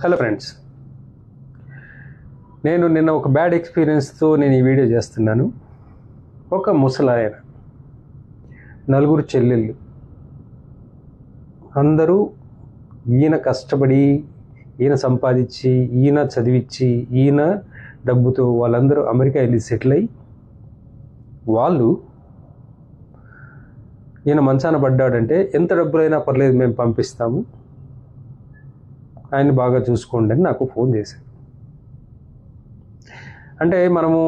Hello friends, నేను నిన్న ఒక బ్యాడ్ ఎక్స్పీరియన్స్తో నేను ఈ వీడియో చేస్తున్నాను. ఒక ముసలాయన, 4 చెల్లెళ్ళు, అందరూ ఈయన కష్టపడి, ఈయన సంపాదించి, ఈయన చదివించి, ఈయన డబ్బుతో వాళ్ళందరూ అమెరికా వెళ్ళి సెటిల్ అయ్యి, వాళ్ళు ఈయన మంచాన పడ్డాడంటే ఎంత డబ్బులైనా పర్లేదు మేము పంపిస్తాము, ఆయన్ని బాగా చూసుకోండి అని నాకు ఫోన్ చేశారు. అంటే మనము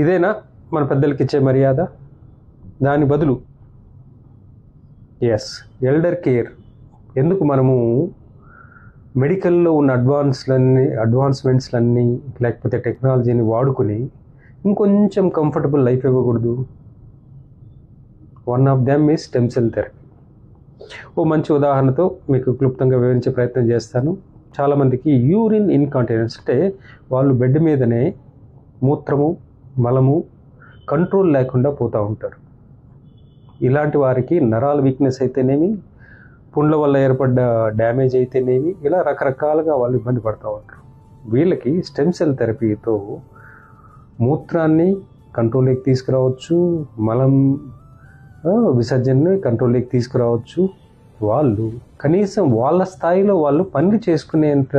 ఇదేనా మన పెద్దలకి ఇచ్చే మర్యాద? దాని బదులు ఎల్డర్ కేర్ ఎందుకు మనము మెడికల్లో ఉన్న అడ్వాన్స్మెంట్స్లన్నీ లేకపోతే టెక్నాలజీని వాడుకుని ఇంకొంచెం కంఫర్టబుల్ లైఫ్ ఇవ్వకూడదు? One of them is stem cell therapy. ఓ మంచి ఉదాహరణతో మీకు క్లుప్తంగా వివరించే ప్రయత్నం చేస్తాను. చాలామందికి యూరిన్ ఇన్కాంటినెన్స్ అంటే వాళ్ళు బెడ్ మీదనే మూత్రము, మలము కంట్రోల్ లేకుండా పోతూ ఉంటారు. ఇలాంటి వారికి నరాల వీక్నెస్ అయితేనేమి, పుండ్ల వల్ల ఏర్పడ్డ డ్యామేజ్ అయితేనేమి, ఇలా రకరకాలుగా వాళ్ళు ఇబ్బంది పడుతూ ఉంటారు. వీళ్ళకి స్టెమ్ సెల్ థెరపీతో మూత్రాన్ని కంట్రోల్లోకి తీసుకురావచ్చు, మలం విసర్జనని కంట్రోల్లోకి తీసుకురావచ్చు. వాళ్ళు కనీసం వాళ్ళ స్థాయిలో వాళ్ళు పనులు చేసుకునేంత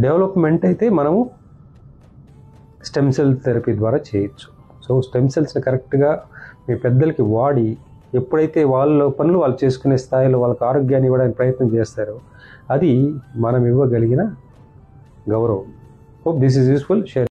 డెవలప్మెంట్ అయితే మనము స్టెమ్ సెల్ థెరపీ ద్వారా చేయొచ్చు. సో స్టెమ్ సెల్స్ని కరెక్ట్గా మీ పెద్దలకి వాడి ఎప్పుడైతే వాళ్ళ పనులు వాళ్ళు చేసుకునే స్థాయిలో వాళ్ళకి ఆరోగ్యాన్ని ఇవ్వడానికి ప్రయత్నం చేస్తారో అది మనం ఇవ్వగలిగిన గౌరవం. Hope this is useful. Share.